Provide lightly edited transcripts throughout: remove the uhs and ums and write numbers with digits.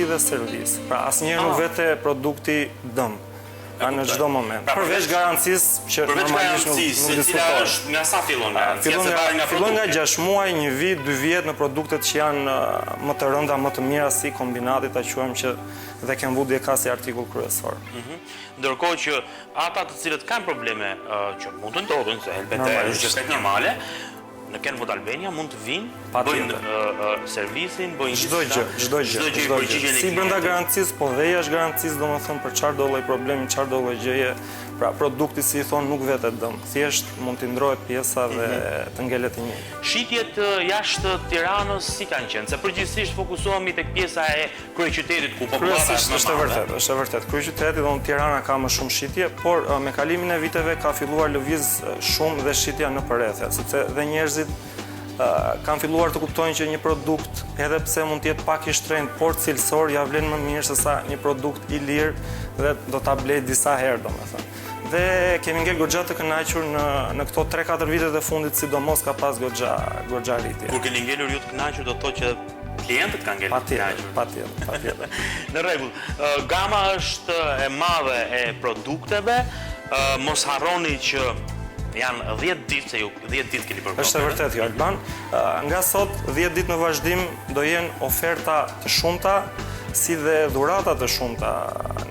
dhe servis. Pra asnjëherë nuk vete produkti dëm. Në çdo moment. Përveç garancisë që normalisht nuk diskutohet. Nga sa fillon garancia? Fillon nga 6 muaj, 1 vit, 2 vjet në produktet që janë më të rënda, më të mira si kombinatit, ta quajmë që dhe Kenwood e ka si artikull kryesor. Ndërkohë që ata të cilët kanë probleme që mund të ndodhin, se helbete është normale, në Kenwood Albania mund të vinë, bëjnë servisin, bëjnë çdo gjë. Si brenda garancisë, po dhe jashtë garancisë, domethënë për çfarëdo lloj problemi, çfarëdo lloj gjëje, pra produkti si i thon nuk vetë dëm. Thjesht mund të ndrohet pjesa dhe të ngelet i njëjtë. Shitjet jashtë Tiranës si kanë qenë? Se përgjithsisht fokusohemi tek pjesa e kryeqytetit ku popullata është e vërtet. Kryeqyteti dhe Tirana ka më shumë shitje, por me kalimin e viteve ka filluar lëviz shumë dhe shitja në përrethje, sepse dhe njerëzit kanë filluar të kuptojnë që një produkt, edhe pse mund të jetë pak i shtrenjtë, por cilësor, ja vlen më mirë se sa një produkt i lirë dhe do ta blej disa herë, domethënë. Dhe kemi ngel goxha të kënaqur në këto 3-4 vitet e fundit, sidomos ka pas goxha rritje. Kur keni ngelur ju të kënaqur, do të thotë që klientët kanë ngelur të kënaqur. Patjetër. Në rregull. Gama është e madhe e produkteve. Mos harroni që janë 10 ditë, se ju 10 ditë keni përgatitur. Është e vërtetë, Alban. Nga sot 10 ditë në vazhdim do jenë oferta të shumta, si dhe dhurata të shumta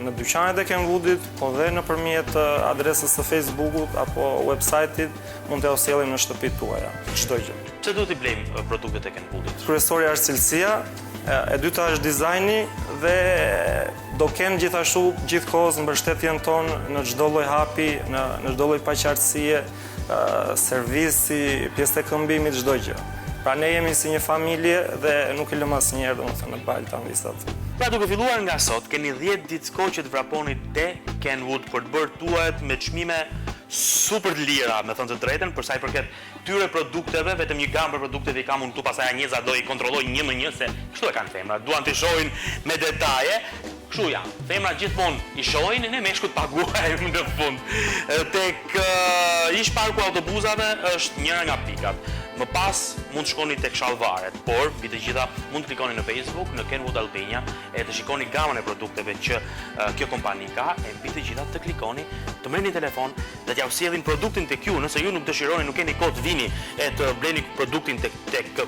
në dyqanet e Kenwoodit, po dhe nëpërmjet adresës së Facebookut apo website-it mund t'ja sjellin në shtëpitë tuaja. Çdo gjë. Pse duhet i blejmë produktet e Kenwoodit? Kryesori është cilësia, e dyta është dizajni dhe do kenë gjithashtu gjithkohës mbështetjen tonë në çdo lloj hapi, në çdo lloj paqartësie, servisi, pjesë të këmbimit, çdo gjë. Pra ne jemi si një familje dhe nuk e lëm asnjëherë domethënë në balë ta visat. Pra duke filluar nga sot, keni 10 ditë kohë që të vraponi te Kenwood për të bërë tuajt me çmime super të lira, me thënë të drejtën, për sa i përket tyre produkteve, vetëm një gamë për produkteve i kam unë këtu, pastaj Anjeza do i kontrolloj një më një, se kështu e kanë femrat, duan të shohin me detaje. Kështu janë, femrat gjithmonë i shohin, ne meshkut paguajmë në fund. Tek ish parku autobusave është njëra nga pikat. Më pas mund të shkoni tek shallvaret, por mbi të gjitha mund të klikoni në Facebook, në Kenwood Albania, e të shikoni gamën e produkteve që kjo kompani ka, e mbi të gjitha të klikoni, të merrni telefon dhe t'ja sjellin produktin tek ju, nëse ju nuk dëshironi, nuk keni kohë të vini e të bleni produktin tek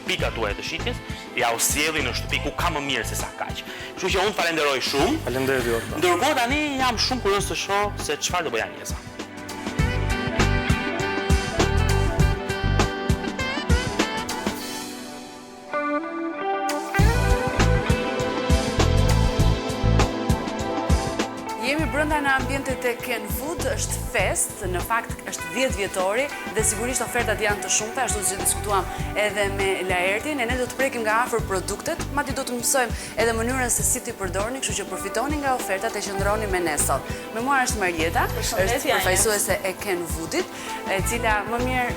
pikat tuaja të shitjes, ja u sjellin në shtëpi ku ka më mirë se sa kaq. Kështu që unë falenderoj shumë. Faleminderit ju. Ndërkohë tani jam shumë kurioz të shoh se çfarë do bëj Anjeza. Brenda në ambientet e Kenwood është fest, në fakt është 10 vjetori dhe sigurisht ofertat janë të shumta, ashtu si diskutuam edhe me Laertin, e ne do të prekim nga afër produktet, madje do të mësojmë edhe mënyrën se si t'i përdorni, kështu që përfitoni nga ofertat e qëndroni me ne sot. Me mua është Marjeta, është përfaqësuese e Kenwoodit, e cila më mirë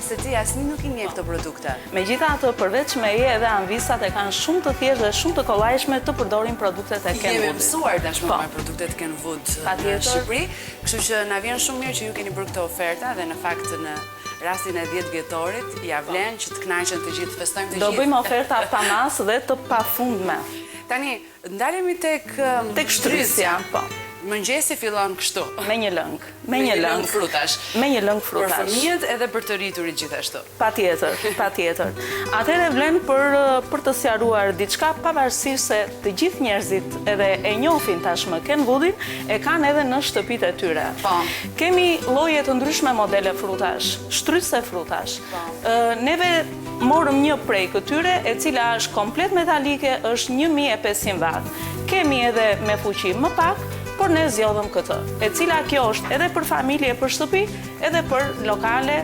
se ti asnjë nuk i njeh këto produkte. Megjithatë, përveç meje edhe anvisat e kanë shumë të thjeshtë dhe shumë të kollajshme të përdorin produktet e Kenwoodit. Jemi mësuar tashmë me produktet Kenwood në Shqipëri, kështu që na vjen shumë mirë që ju keni bërë këtë oferta dhe në fakt në rastin e 10 vjetorit ja vlen që të kënaqen të gjithë, festojmë të gjithë. Do bëjmë oferta pamas dhe të pafundme. Tani, ndalemi tek shtrysja, po. Mëngjesi fillon kështu. Me një lëng. Me një lëng frutash. Me një lëng frutash. Për fëmijët edhe për të rriturit gjithashtu. Patjetër. Atëherë vlen për të sqaruar diçka, pavarësisht se të gjithë njerëzit edhe e njohin tashmë Kenwoodin, e kanë edhe në shtëpitë e tyre. Po. Kemi lloje të ndryshme modele frutash, shtrysë frutash. Neve morëm një prej këtyre, e cila është komplet metalike, është 1500 watt. Kemi edhe me fuqi më pak, por ne zgjodhëm këtë, e cila kjo është edhe për familje, për shtëpi, edhe për lokale,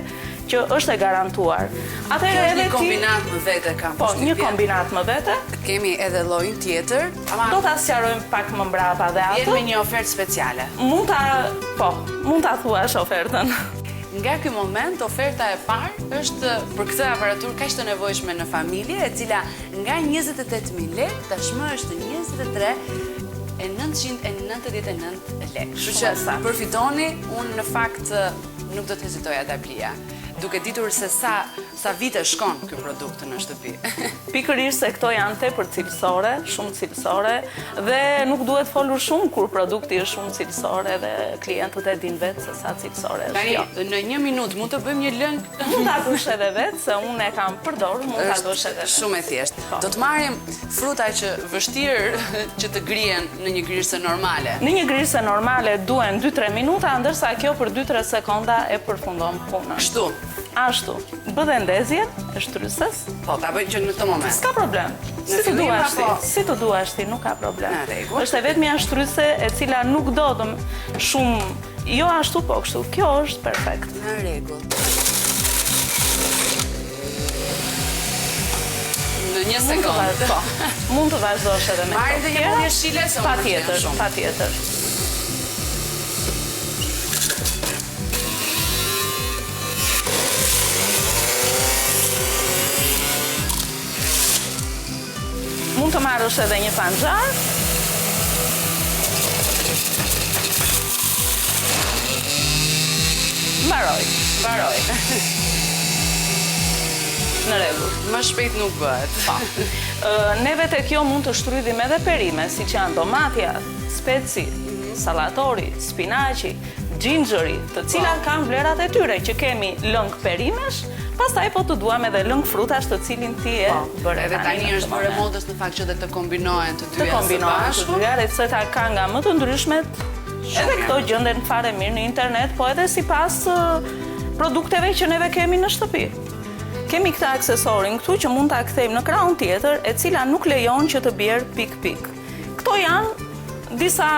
që është e garantuar. Atëherë edhe një kombinat më vete kam. Po, një kombinat më vete. Kemi edhe llojin tjetër. Do ta sqarojmë pak më mbrapa dhe atë. Vjen me një ofertë speciale. Mund ta thuash ofertën. Nga ky moment, oferta e parë është për këtë aparaturë kaq të nevojshme në familje, e cila nga 28.000 lekë tashmë është 23.999 lekë. Kështu që përfitoni, unë në fakt nuk do të hezitoja ta blija. duke ditur se sa vite shkon ky produkt në shtëpi. Pikërisht se këto janë tepër cilësore, shumë cilësore dhe nuk duhet folur shumë kur produkti është shumë cilësore dhe klientët e din vetë se sa cilësore është kjo. Në 1 minutë mund të bëjmë një lëng? Mund ta bësh edhe vetë, se unë e kam përdorur, mund ta bësh edhe vetë. Shumë e thjeshtë. Do të marrim fruta që vështirë që të grihen në një grisë normale. Në një grisë normale duen 2-3 minuta, ndërsa kjo për 2-3 sekonda e përfundon punën. Kështu. Ashtu. Bëdhe ndezjen e shtrysës. Po, ta bëjmë që në këtë moment. S'ka problem. Si të duash ti, si të duash ti, nuk ka problem. Në rregull. Është e vetmja shtryse e cila nuk do të shumë, jo ashtu po kështu. Kjo është perfekt. Në rregull. Në 1 sekondë. Po. Mund të vazhdosh edhe me Marrim edhe një punë jeshile se patjetër, patjetër. Mund të marrësh edhe një panxar. Mbaroj. Në rregull. Më shpejt nuk bëhet. Po. Neve te kjo mund të shtrydhim edhe perime, siç janë domatja, speci, sallatori, spinaqi, gjinxheri, të cilat kanë vlerat e tyre, që kemi lëng perimesh, pastaj po të duam edhe lëng frutash të cilin ti e bërë. Edhe tani është bërë modës në fakt që dhe të kombinohen të dyja së bashku. Të dyja, receta ka nga më të ndryshmet, edhe këto gjenden fare mirë në internet, po edhe sipas produkteve që neve kemi në shtëpi. Kemi këta aksesorin këtu që mund ta kthejmë në krahun tjetër, e cila nuk lejon që të bjerë pik-pik. Këto janë disa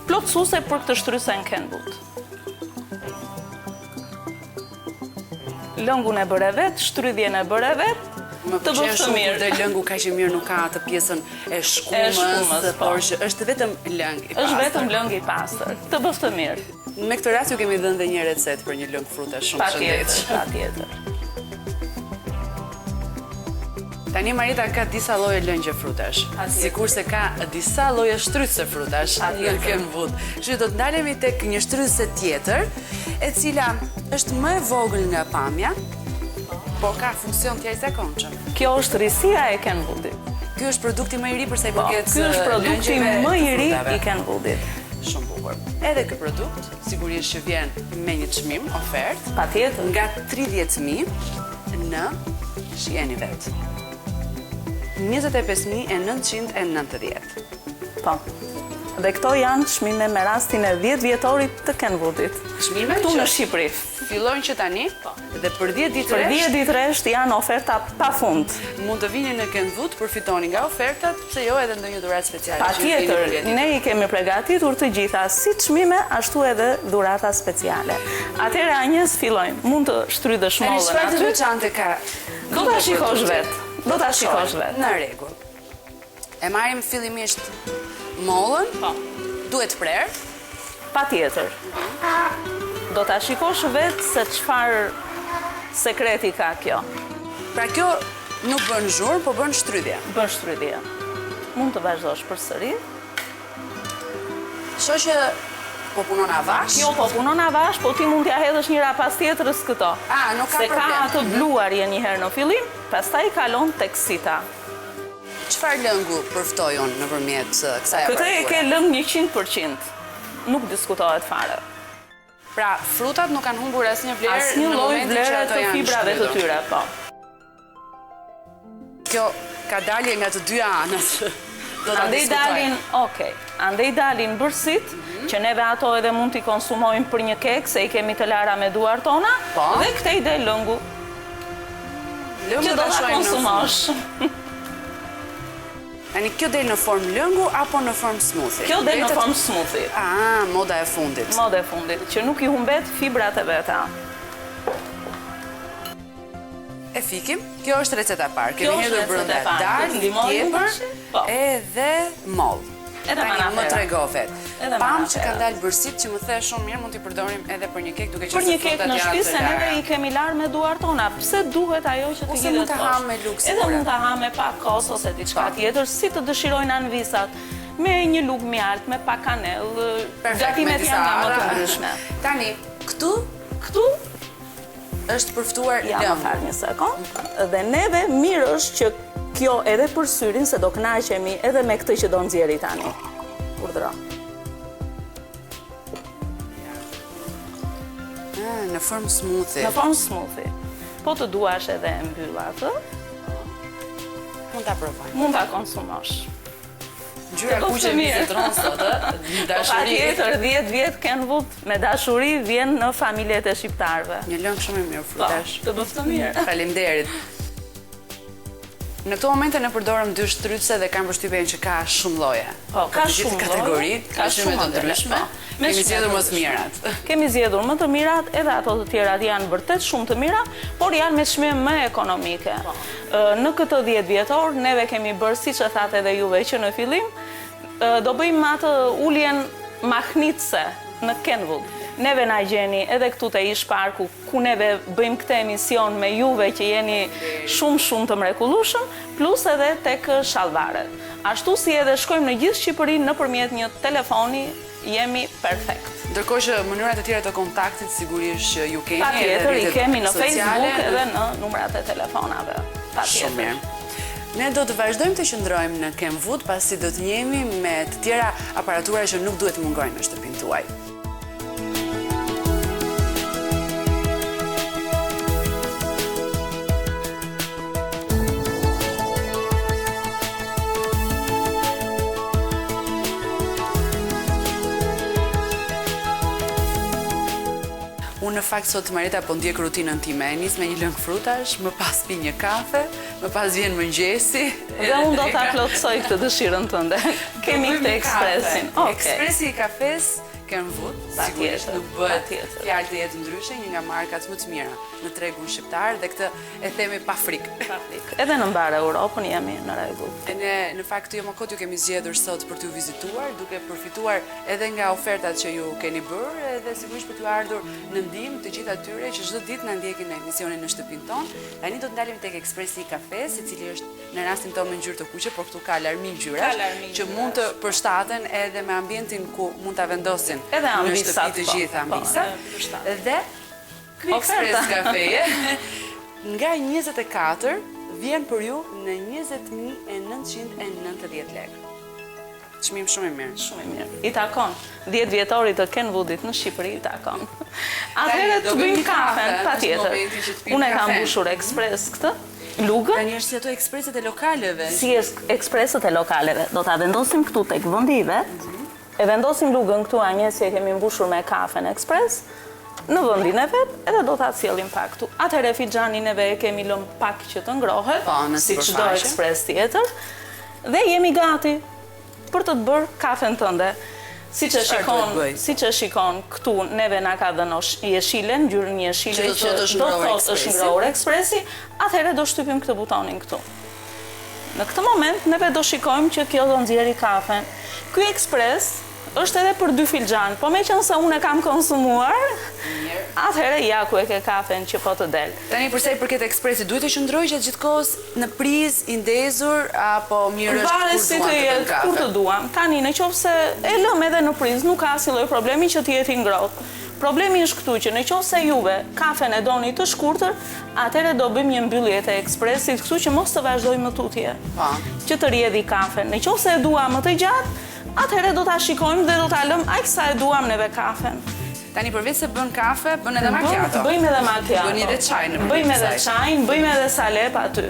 plotësuese për këtë shtrysën Kenwood. Lëngun e bëre vetë, shtrydhjen e bëre vetë, të bëftë të mirë. Dhe lëngu ka që mirë nuk ka atë pjesën e shkumës, por që është vetëm lëng i pastër. Është vetëm lëng i pastër, të bëftë të mirë. Me këtë rast ju kemi dhënë dhe një recetë për një lëng frute shumë shëndetshëm. Patjetër. Tani Marita ka disa lloje lëngje frutash, sikurse ka disa lloje shtrydhëse frutash në Kenwood. Kështu do të ndalemi tek një shtrydhëse tjetër, e cila është më e vogël nga pamja, por ka funksion të jashtëzakonshëm. Kjo është risia e Kenwoodit. Ky është produkti më i ri për sa i përket Ky është produkti më i ri i Kenwoodit. Shumë bukur. Edhe ky produkt sigurisht që vjen me një çmim, ofertë, patjetër, nga 30.000 në shiheni vetë. 25.990. Po. Dhe këto janë çmime me rastin e 10 vjetorit të Kenwoodit. Çmime këtu në Shqipëri. Fillojnë që tani dhe për 10 ditë Për 10 ditë resht janë oferta pafund. Mund të vini në Kenwood, përfitoni nga ofertat, pse jo edhe ndonjë dhuratë speciale. Patjetër, ne i kemi përgatitur të gjitha si çmime ashtu edhe dhurata speciale. Atëherë Anjes fillojmë. Mund të shtrydhësh mollën aty. Çfarë të veçantë ka? Do ta shikosh vetë. Do ta shikosh vetë. Në rregull. E marrim fillimisht mollën. Po. Duhet prerë. Patjetër. Do ta shikosh vetë se çfarë sekreti ka kjo. Pra kjo nuk bën zhurmë, po bën shtrydhje. Bën shtrydhje. Mund të vazhdosh përsëri. Shoh që po punon avash? Jo, po punon avash, po ti mund t'ja hedhësh njëra pas tjetrës këto. Nuk ka problem. Se ka atë bluarje një herë në fillim, pastaj kalon tek sita. Çfarë lëngu përftoi unë nëpërmjet kësaj aparature? Këtë e ke lëng 100%. Nuk diskutohet fare. Pra, frutat nuk kanë humbur asnjë vlerë asnjë në lloj momentin që vlere ato të janë fibrave të tyre, po. Kjo ka dalje nga të dyja anët. Do ta diskutojmë. Andej dalin bërësit, që neve ato edhe mund t'i konsumojmë për një kek, se i kemi të lara me duar tona, dhe këtej del lëngu. Që do ta konsumosh. Tani kjo del në formë lëngu apo në formë smoothie? Kjo del në formë smoothie. Moda e fundit. Moda e fundit, që nuk i humbet fibrat e veta. E fikim, kjo është receta parë. Kemi hedhur brenda dalë, tjepër, edhe moll. Edhe më tregove. Pam që kanë dalë bërësit që më the shumë mirë, mund t'i përdorim edhe për një kek duke qenë për një kek në shtëpi se neve i kemi larë me duar tona. Pse duhet ajo që të ose mund ta ha me luks. Edhe mund ta ha me pak kos ose diçka tjetër, si të dëshirojnë anvisat. Me një lugë mjalt, me pak kanellë, gatimet janë nga më të ndryshme. Tani, këtu është përftuar Ja më farë një sekund. Dhe neve mirë është që kjo edhe për syrin se do kënaqemi edhe me këtë që do nxjerri tani. Urdhëro. Në formë smoothie. Në formë smoothie. Po të duash edhe e mbyll atë, Mund ta provoj. mund ta konsumosh. Ngjyra kuqe vizitron sot, dashuri. Patjetër 10 vjet Kenwood me dashuri vjen në familjet e shqiptarëve. Një lëng shumë e mirë frutash. Të bëftë mirë. Faleminderit. Në këto momente ne përdorëm dy shtrytse dhe kam përshtypjen që ka shumë lloje. Po, ka shumë kategori, ka shumë të ndryshme. Kemi zgjedhur më të mirat. Kemi zgjedhur më të mirat, edhe ato të tjerat janë vërtet shumë të mira, por janë me çmim më ekonomike. Në këtë 10 vjetor neve kemi bërë siç e thatë edhe juve që në fillim, do bëjmë atë uljen mahnitse në Kenwood. Neve na gjeni edhe këtu te Ish Parku, ku neve bëjmë këtë emision me juve që jeni shumë të mrekullueshëm, plus edhe tek Shallvaret. Ashtu si edhe shkojmë në gjithë Shqipërinë nëpërmjet një telefoni, jemi perfekt. Ndërkohë që mënyrat e tjera të kontaktit sigurisht që ju keni Patjetër, i kemi në sociale, Facebook edhe në numrat e telefonave. Shumë Patjetër. mirë. Ne do të vazhdojmë të qëndrojmë në Kenwood pasi do të njehemi me të tjera aparatura që nuk duhet mungojnë në shtëpinë tuaj. Unë në fakt sot Marita po ndjek rutinën time, nis me një lëng frutash, më pas pi një kafe, më pas vjen mëngjesi. Dhe unë do ta plotësoj këtë dëshirën tënde. Kemi këtë ekspresin. Ekspresi I kafes Kenwood, sigurisht nuk bëhet fjalë të jetë ndryshe, një nga markat më të mira në tregun shqiptar dhe këtë e themi pa frikë. Edhe në mbar Europën jemi në rregull. E ne në fakt jo më kot ju kemi zgjedhur sot për t'ju vizituar, duke përfituar edhe nga ofertat që ju keni bërë dhe sigurisht për t'ju ardhur në ndihmë të gjithë atyre që çdo ditë na ndjekin në emisionin në shtëpinë tonë. Tani do të ndalemi tek ekspresi I kafes, I cili është në rastin tonë me ngjyrë të kuqe, por këtu ka alarmi ngjyrash që mund të përshtaten edhe me ambientin ku mund ta vendosin edhe në ambisat, shtëpi të gjitha ambisat. Dhe ky ekspres kafeje nga 24 vjen për ju në 20.990 lekë. Çmim shumë I mirë. Shumë I mirë. I takon 10 vjetorit të Kenwoodit në Shqipëri, I takon. Atëherë të bëjmë kafen, patjetër. Unë e kam mbushur ekspres këtë, lugën. Tani është si ato ekspreset e lokaleve. Si ekspreset e lokaleve. Do ta vendosim këtu tek vendi I vet. E vendosim lugën këtu si e kemi mbushur me kafen ekspres, në vendin e vet, edhe do ta sjellim pak këtu. Atëherë fixhanin neve e kemi lënë pak që të ngrohet, si çdo ekspres tjetër, dhe jemi gati për të bërë kafen tënde. Siç e shikon këtu, neve na ka dhënë jeshilen, ngjyrën jeshile që do thotë është ngrohur ekspresi, atëherë do shtypim këtë butonin këtu. Në këtë moment neve do shikojmë që kjo do nxjerrë kafen. Ky ekspres është edhe për 2 filxhan, po meqense unë e kam konsumuar, atëherë ja ku e ke kafen që po të del. Tani përsa I përket ekspresit, duhet të qëndroj gjatë gjithkohës në prizë I ndezur apo mirë është kur të duam. Tani nëse e lëm edhe në prizë, nuk ka asnjë lloj problemi që të jetë I ngrohtë. Problemi është këtu që nëse juve kafen e doni të shkurtër, atëherë do bëjmë një mbyllje të ekspresit këtu që mos të vazhdojmë më tutje. Që të rrjedhi kafen. Nëse e dua më të gjatë, atëherë do ta shikojmë dhe do ta lëm aq sa e duam neve kafen. Tani përveç se bën kafe, bën edhe macchiato. Bëjmë edhe macchiato. Bëni edhe çaj në Bëjmë edhe çajin, bëjmë edhe salep aty.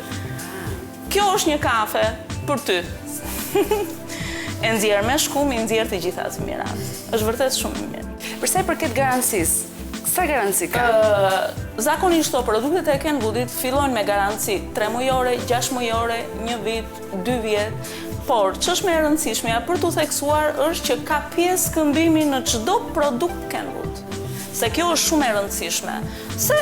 Kjo është një kafe për ty. E nxjerr me shkum, I nxjerr të gjitha të mirat. Është vërtet shumë I mirë. Përsa I përket garancisë, sa garanci ka? Zakonisht produktet e Kenwoodit fillojnë me garanci 3 mujore, 6 mujore, 1 vit, 2 vjet. Por, që është me rëndësishme, për të theksuar është që ka pjesë këmbimi në çdo produkt Kenwood. Se kjo është shumë e rëndësishme. Se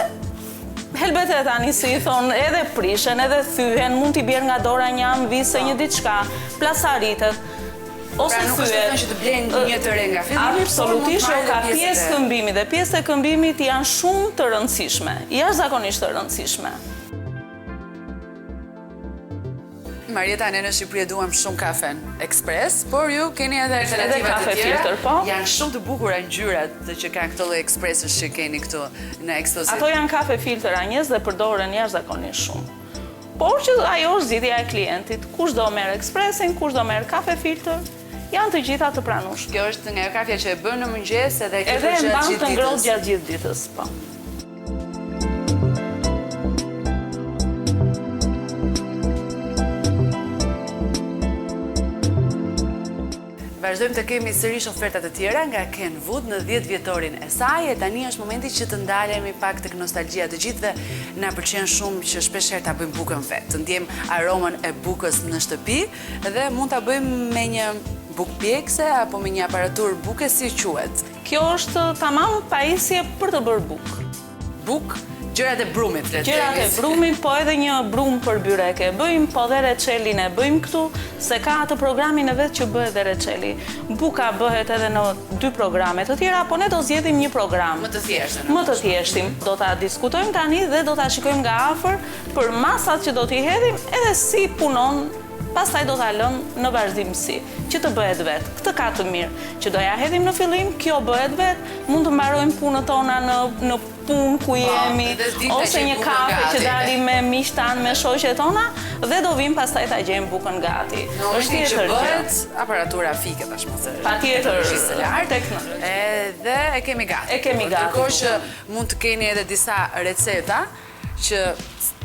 helbete tani si I thonë edhe prishen, edhe thyhen, mund t'i bjerë nga dora një vise një diçka, plasaritet. Ose pra nuk është të thënë që të blenë një të re nga fillimi, absolutisht ka pjesë këmbimi dhe pjesë e këmbimit janë shumë të rëndësishme, jashtëzakonisht të rëndësishme. Marieta, ne në Shqipëri duam shumë kafen ekspres, por ju keni edhe alternativa kafe të tjera. filter, po. Janë shumë të bukura ngjyrat që kanë këto lloj ekspresësh që keni këtu në ekskluziv. Ato janë kafe filter anjez dhe përdoren jashtëzakonisht shumë. Por që ajo është zgjidhja e klientit. Kush do merr ekspresin, kush do merr kafe filter, janë të gjitha të pranueshme. Kjo është nga kafja që e bën në mëngjes edhe kjo Edhe e gjatë mban gjithë të ngrohtë ditës. gjatë gjithë ditës, po. Vazhdojmë të kemi sërish ofertat të tjera nga Kenwood në 10 vjetorin e saj e tani është momenti që të ndalemi pak tek nostalgjia të gjithëve. Na pëlqen shumë që shpeshherë ta bëjmë bukën vetë, të ndjejmë aromën e bukës në shtëpi dhe mund ta bëjmë me një bukë pjekse apo me një aparatur buke si quhet. Kjo është tamam pajisje për të bërë bukë. Bukë, gjërat e brumit, le të Gjërat e themi. brumit, po edhe një brum për byrek e bëjmë, po dhe reçelin e bëjmë këtu, se ka atë programin e vetë që bëhet dhe reçeli. Buka bëhet edhe në 2 programe të tjera, po ne do zgjedhim një program. Më të thjeshtë. Më të thjeshtim. Do ta diskutojmë tani dhe do ta shikojmë nga afër për masat që do t'i hedhim edhe si punon. Pastaj do ta lëm në vazhdimsi, që të bëhet vetë. Këtë ka të mirë, që do ja hedhim në fillim, kjo bëhet vetë, mund të mbarojmë punët tona në punë ku jemi, ose një kafe që dalim me miqtë tanë, me shoqet tona, dhe do vim pastaj ta gjejmë bukën gati. Në momentin që bëhet aparatura fike tashmë se. Patjetër, tek edhe e kemi gati. E kemi gati. Ndërkohë që mund të keni edhe disa receta që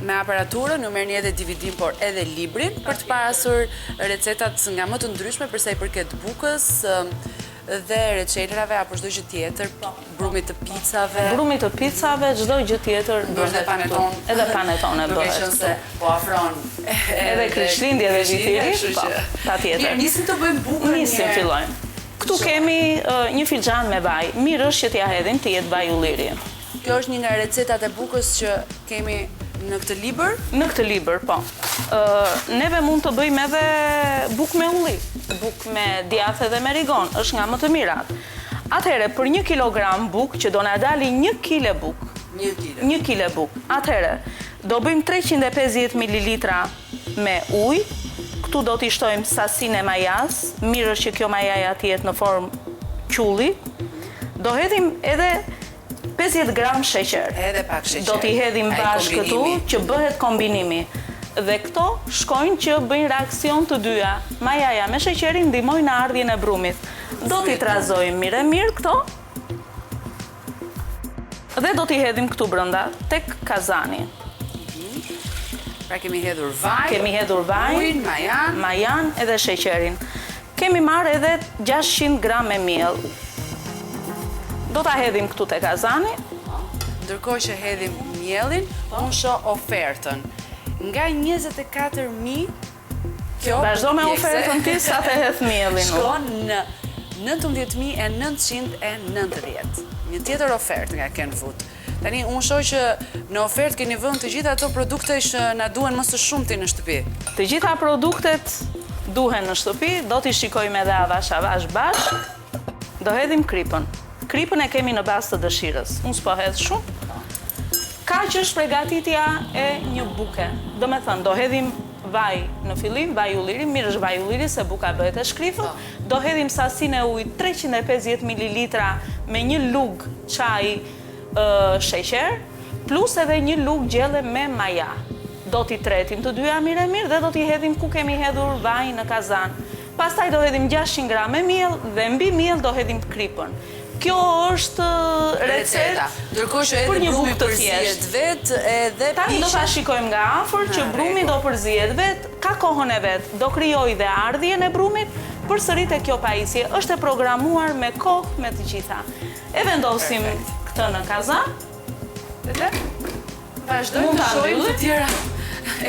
me aparaturën ju merrni edhe DVD-n por edhe librin për të pasur recetat nga më të ndryshme për sa i përket bukës dhe reçelrave apo çdo gjë tjetër, brumit të picave. Brumit të picave, çdo gjë tjetër Bëhet edhe paneton. Edhe panetone Duke bëhet. qenë se po afron Edhe Krishtlindje dhe vitiri, po, patjetër. Mirë, nisim të bëjmë bukën. Nisim, fillojmë. Këtu kemi një filxhan me vaj. Mirë është që t'ja hedhim të jetë vaj ulliri. Kjo është një nga recetat e bukës që kemi në këtë libër. Në këtë libër, po. Neve mund të bëjmë edhe bukë me ulli, bukë me djathë dhe me rigon, është nga më të mirat. Atëhere, për 1 kilogram bukë, që do na dali 1 kile bukë, 1 kile bukë, atëhere, do bëjmë 350 ml me ujë, këtu do t'i shtojmë sasinë e majas, mirë është që kjo majaja t'jetë në formë qulli, do hedhim edhe 50 gram sheqer. Edhe pak sheqer. Do t'i hedhim bashkë këtu që bëhet kombinimi. Dhe këto shkojnë që bëjnë reakcion të dyja. Majaja me sheqerin ndihmojnë në ardhjen e brumit. Do t'i trazojmë mirë këto. Dhe do t'i hedhim këtu brenda tek kazani. Pra kemi hedhur vaj. Kemi hedhur vaj, ujin, majan edhe sheqerin. Kemi marrë edhe 600 gram me miell. Do ta hedhim këtu te kazani. Ndërkohë që hedhim miellin, unë shoh ofertën. Nga 24.000 kjo vazhdo me ofertën ti sa të hedh miellin. Shkon në 19.990. Një tjetër ofertë nga Kenwood. Tani unë shoh që në ofertë keni vënë të gjitha ato produkte që na duhen më së shumti në shtëpi. Të gjitha produktet duhen në shtëpi, do t'i shikojmë edhe avash bashk. Do hedhim kripën. Kripën e kemi në bazë të dëshirës. Unë s'po hedh shumë. Kaq është përgatitja e një buke. Do me thënë, do hedhim vaj në fillim, vaj ulliri, mirë është vaj ulliri se buka bëhet e shkrifët. Do hedhim sasinë e ujit 350 ml me një lug çaj sheqer, plus edhe një lug gjelle me maja. Do t'i tretim të dyja mirë dhe do t'i hedhim ku kemi hedhur vaj në kazan. Pastaj do hedhim 600 gram me miell dhe mbi miell do hedhim kripën. Kjo është receta Ndërkohë që për edhe një brumi bukë të përzihet thjeshtë. vetë edhe Tani do ta shikojmë nga afër që brumi do përzihet vetë, ka kohën e vetë, do krijojë dhe ardhjen e brumit, përsëri te kjo pajisje është e programuar me kohë me të gjitha. E vendosim këtë në kazan. Vazhdojmë të shohim të tjera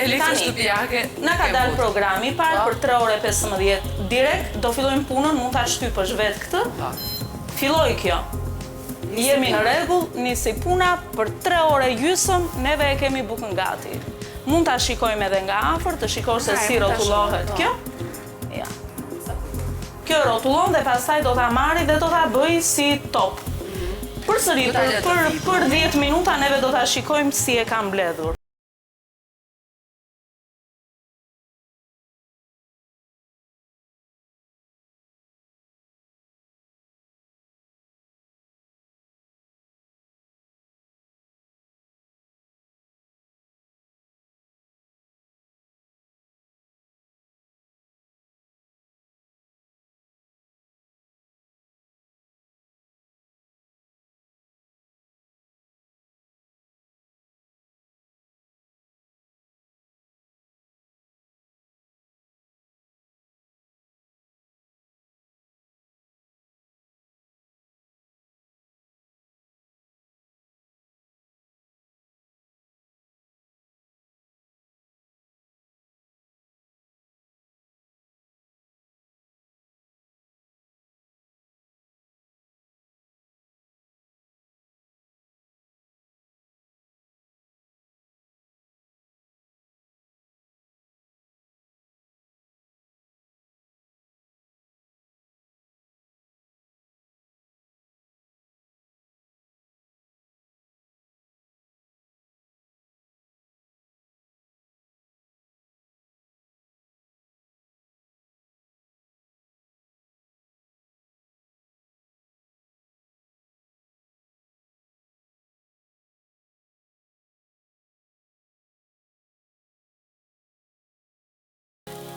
elektroshtëpiake. Na ka dalë programi i parë për 3 orë 15 direkt, do fillojmë punën, mund ta shtypësh vetë këtë. Filloi kjo. Jemi në rregull, nisi puna për 3 orë gjysmë, neve e kemi bukën gati. Mund ta shikojmë edhe nga afër, të shikosh se si rrotullohet kjo. Ja. Kjo rrotullon dhe pastaj do ta marri dhe do ta bëj si top. Përsëri për 10 minuta neve do ta shikojmë si e ka mbledhur.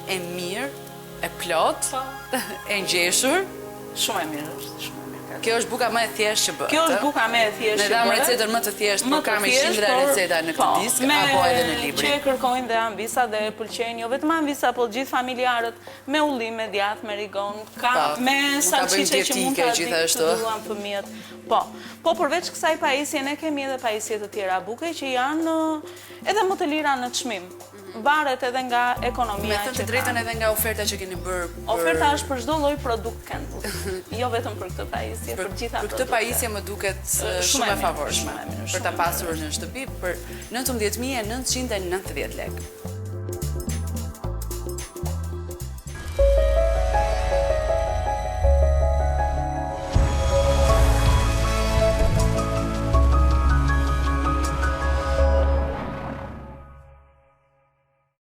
e mirë, e plot, e ngjeshur. Shumë e mirë është, shumë e mirë. Kjo është buka më e thjeshtë që bëhet. Kjo është buka më e thjeshtë. Ne dam recetën më të thjeshtë, por kam 100 receta në këtë disk apo edhe në librin. Që e kërkojnë dhe ambisa dhe pëlqejnë, jo vetëm ambisa, po gjithë familjarët me ullim, me djathtë, me rigon, me salcice që mund ta duan fëmijët. Po përveç kësaj pajisje ne kemi edhe pajisje të tjera buke që janë edhe më të lira në çmim. Varet edhe nga ekonomia. Me thënë të drejtën edhe nga oferta që keni bërë. Oferta është për çdo lloj produkt Kenwood. Jo vetëm për këtë pajisje, për gjitha. Për këtë pajisje më duket shumë e favorshme për ta pasur në shtëpi për 19.990 lekë.